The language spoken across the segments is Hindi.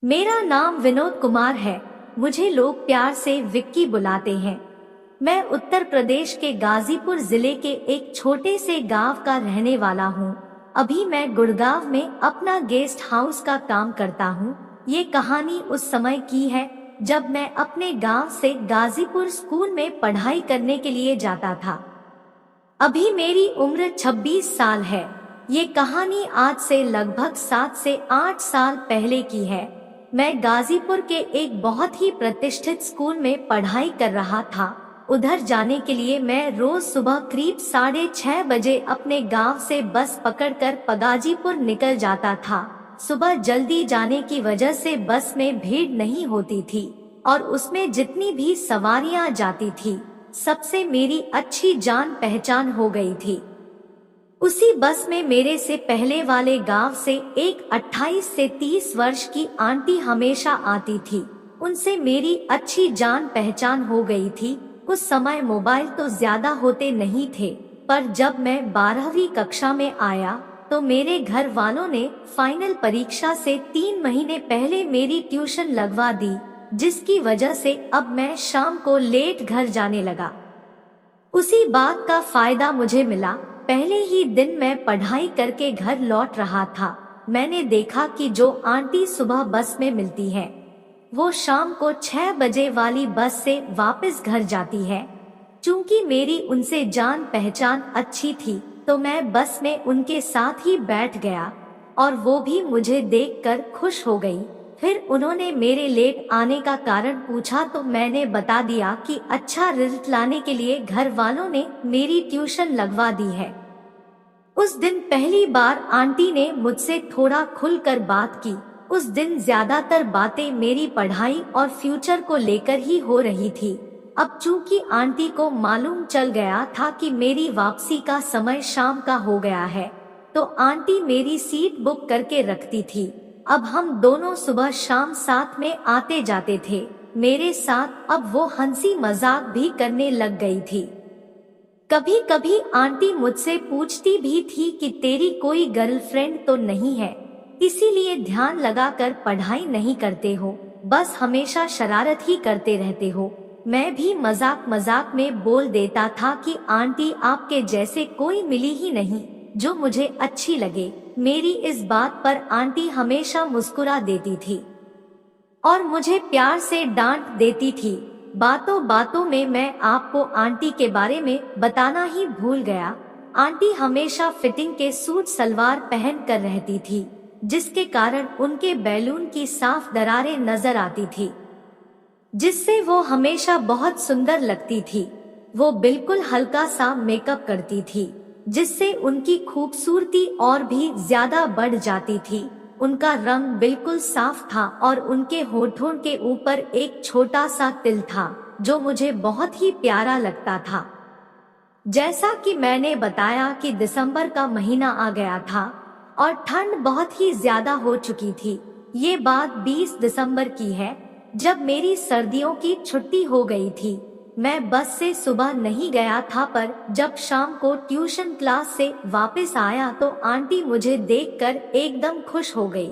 मेरा नाम विनोद कुमार है। मुझे लोग प्यार से विक्की बुलाते हैं। मैं उत्तर प्रदेश के गाजीपुर जिले के एक छोटे से गांव का रहने वाला हूँ। अभी मैं गुड़गांव में अपना गेस्ट हाउस का काम करता हूँ। ये कहानी उस समय की है जब मैं अपने गांव से गाजीपुर स्कूल में पढ़ाई करने के लिए जाता था। अभी मेरी उम्र 26 साल है। ये कहानी आज से लगभग 7 से 8 साल पहले की है। मैं गाजीपुर के एक बहुत ही प्रतिष्ठित स्कूल में पढ़ाई कर रहा था। उधर जाने के लिए मैं रोज सुबह करीब 6:30 बजे अपने गांव से बस पकड़कर पगाजीपुर निकल जाता था। सुबह जल्दी जाने की वजह से बस में भीड़ नहीं होती थी और उसमें जितनी भी सवारियां जाती थी सबसे मेरी अच्छी जान पहचान हो गई थी। उसी बस में मेरे से पहले वाले गांव से एक 28 से 30 वर्ष की आंटी हमेशा आती थी। उनसे मेरी अच्छी जान पहचान हो गई थी। उस समय मोबाइल तो ज्यादा होते नहीं थे, पर जब मैं 12वीं कक्षा में आया तो मेरे घर वालों ने फाइनल परीक्षा से 3 महीने पहले मेरी ट्यूशन लगवा दी, जिसकी वजह से अब मैं शाम को लेट घर जाने लगा। उसी बात का फायदा मुझे मिला। पहले ही दिन मैं पढ़ाई करके घर लौट रहा था। मैंने देखा कि जो आंटी सुबह बस में मिलती है वो शाम को 6 बजे वाली बस से वापस घर जाती है। चूंकि मेरी उनसे जान पहचान अच्छी थी तो मैं बस में उनके साथ ही बैठ गया और वो भी मुझे देखकर खुश हो गई। फिर उन्होंने मेरे लेट आने का कारण पूछा तो मैंने बता दिया कि अच्छा रिजल्ट लाने के लिए घर वालों ने मेरी ट्यूशन लगवा दी है। उस दिन पहली बार आंटी ने मुझसे थोड़ा खुलकर बात की। उस दिन ज्यादातर बातें मेरी पढ़ाई और फ्यूचर को लेकर ही हो रही थी। अब चूंकि आंटी को मालूम चल गया था कि मेरी वापसी का समय शाम का हो गया है, तो आंटी मेरी सीट बुक करके रखती थी। अब हम दोनों सुबह शाम साथ में आते जाते थे। मेरे साथ अब वो हंसी मजाक भी करने लग गई थी। कभी कभी आंटी मुझसे पूछती भी थी कि तेरी कोई गर्लफ्रेंड तो नहीं है, इसीलिए ध्यान लगाकर पढ़ाई नहीं करते हो, बस हमेशा शरारत ही करते रहते हो। मैं भी मजाक मजाक में बोल देता था कि आंटी आपके जैसे कोई मिली ही नहीं जो मुझे अच्छी लगे। मेरी इस बात पर आंटी हमेशा मुस्कुरा देती थी और मुझे प्यार से डांट देती थी। बातों बातों में मैं आपको आंटी के बारे में बताना ही भूल गया। आंटी हमेशा फिटिंग के सूट सलवार पहन कर रहती थी, जिसके कारण उनके बैलून की साफ दरारें नजर आती थी, जिससे वो हमेशा बहुत सुंदर लगती थी। वो बिल्कुल हल्का सा मेकअप करती थी, जिससे उनकी खूबसूरती और भी ज्यादा बढ़ जाती थी। उनका रंग बिल्कुल साफ था और उनके होठों के ऊपर एक छोटा सा तिल था जो मुझे बहुत ही प्यारा लगता था। जैसा कि मैंने बताया कि दिसंबर का महीना आ गया था और ठंड बहुत ही ज्यादा हो चुकी थी। ये बात 20 दिसंबर की है, जब मेरी सर्दियों की छुट्टी हो गई थी। मैं बस से सुबह नहीं गया था, पर जब शाम को ट्यूशन क्लास से वापस आया तो आंटी मुझे देखकर एकदम खुश हो गई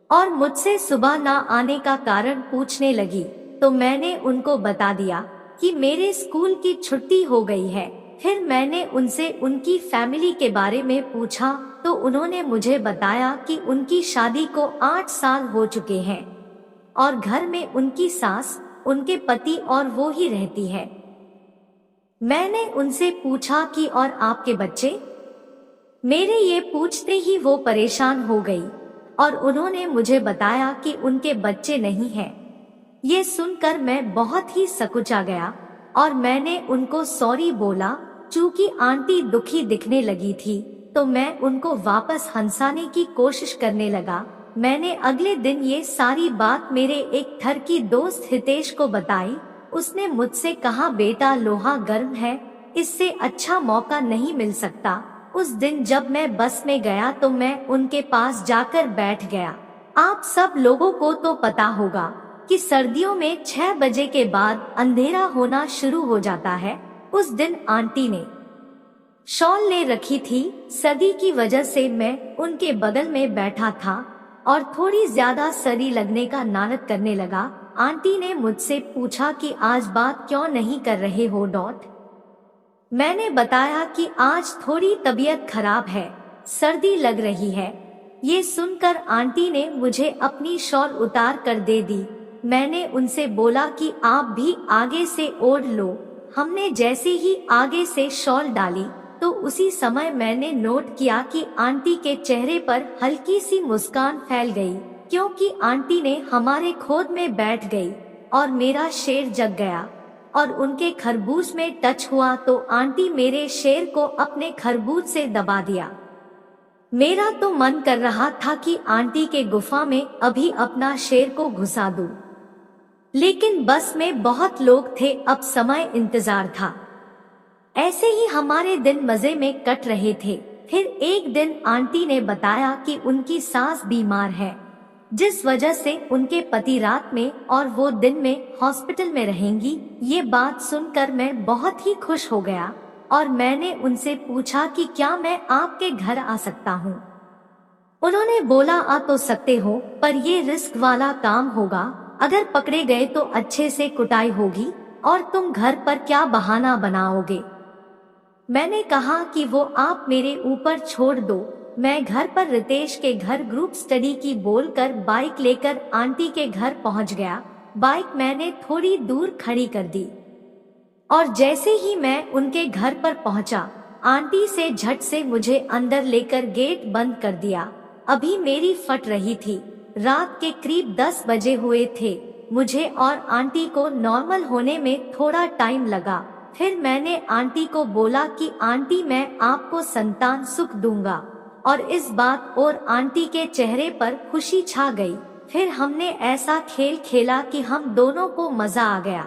और मुझसे सुबह ना आने का कारण पूछने लगी। तो मैंने उनको बता दिया कि मेरे स्कूल की छुट्टी हो गई है। फिर मैंने उनसे उनकी फैमिली के बारे में पूछा तो उन्होंने मुझे बताया कि उनकी शादी को 8 साल हो चुके हैं और घर में उनकी सास, उनके पति और वो ही रहती है। मैंने उनसे पूछा कि और आपके बच्चे? मेरे ये पूछते ही वो परेशान हो गई और उन्होंने मुझे बताया कि उनके बच्चे नहीं हैं। ये सुनकर मैं बहुत ही सकुचा गया और मैंने उनको सॉरी बोला। चूंकि आंटी दुखी दिखने लगी थी तो मैं उनको वापस हंसाने की कोशिश करने लगा। मैंने अगले दिन ये सारी बात मेरे एक ठरकी दोस्त हितेश को बताई। उसने मुझसे कहा, बेटा लोहा गर्म है, इससे अच्छा मौका नहीं मिल सकता। उस दिन जब मैं बस में गया तो मैं उनके पास जाकर बैठ गया। आप सब लोगों को तो पता होगा कि सर्दियों में 6 बजे के बाद अंधेरा होना शुरू हो जाता है। उस दिन आंटी ने शॉल ले रखी थी। सर्दी की वजह से मैं उनके बगल में बैठा था और थोड़ी ज्यादा सरी लगने का नाटक करने लगा। आंटी ने मुझसे पूछा कि आज बात क्यों नहीं कर रहे हो डॉट। मैंने बताया कि आज थोड़ी तबीयत खराब है, सर्दी लग रही है। ये सुनकर आंटी ने मुझे अपनी शॉल उतार कर दे दी। मैंने उनसे बोला कि आप भी आगे से ओढ़ लो। हमने जैसे ही आगे से शॉल डाली तो उसी समय मैंने नोट किया कि आंटी के चेहरे पर हल्की सी मुस्कान फैल गई, क्योंकि आंटी ने हमारे खोद में बैठ गई और मेरा शेर जग गया और उनके खरबूज में टच हुआ तो आंटी मेरे शेर को अपने खरबूज से दबा दिया। मेरा तो मन कर रहा था कि आंटी के गुफा में अभी अपना शेर को घुसा दूं, लेकिन बस में बहुत लोग थे, अब समय इंतजार था। ऐसे ही हमारे दिन मजे में कट रहे थे। फिर एक दिन आंटी ने बताया कि उनकी सास बीमार है, जिस वजह से उनके पति रात में और वो दिन में हॉस्पिटल में रहेंगी। ये बात सुनकर मैं बहुत ही खुश हो गया और मैंने उनसे पूछा कि क्या मैं आपके घर आ सकता हूँ। उन्होंने बोला आ तो सकते हो, पर ये रिस्क वाला काम होगा। अगर पकड़े गए तो अच्छे से कुटाई होगी और तुम घर पर क्या बहाना बनाओगे। मैंने कहा कि वो आप मेरे ऊपर छोड़ दो। मैं घर पर रितेश के घर ग्रुप स्टडी की बोलकर बाइक लेकर आंटी के घर पहुंच गया। बाइक मैंने थोड़ी दूर खड़ी कर दी और जैसे ही मैं उनके घर पर पहुंचा, आंटी से झट से मुझे अंदर लेकर गेट बंद कर दिया। अभी मेरी फट रही थी। रात के करीब 10 बजे हुए थे। मुझे और आंटी को नॉर्मल होने में थोड़ा टाइम लगा। फिर मैंने आंटी को बोला कि आंटी मैं आपको संतान सुख दूंगा, और इस बात और आंटी के चेहरे पर खुशी छा गई। फिर हमने ऐसा खेल खेला कि हम दोनों को मजा आ गया।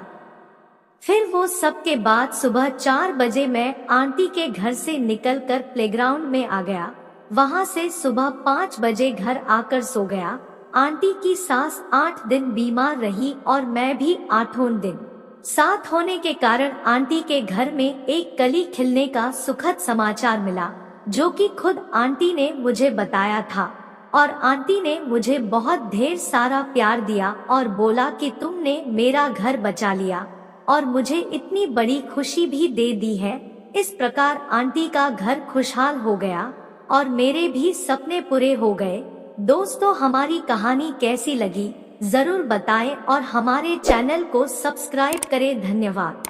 फिर वो सब के बाद सुबह 4 बजे मैं आंटी के घर से निकलकर प्लेग्राउंड में आ गया। वहां से सुबह 5 बजे घर आकर सो गया। आंटी की सास 8 दिन बीमार रही और मैं भी 8वां दिन। साथ होने के कारण आंटी के घर में एक कली खिलने का सुखद समाचार मिला, जो कि खुद आंटी ने मुझे बताया था। और आंटी ने मुझे बहुत ढेर सारा प्यार दिया और बोला कि तुमने मेरा घर बचा लिया और मुझे इतनी बड़ी खुशी भी दे दी है। इस प्रकार आंटी का घर खुशहाल हो गया और मेरे भी सपने पूरे हो गए। दोस्तों, हमारी कहानी कैसी लगी जरूर बताएं और हमारे चैनल को सब्सक्राइब करें। धन्यवाद।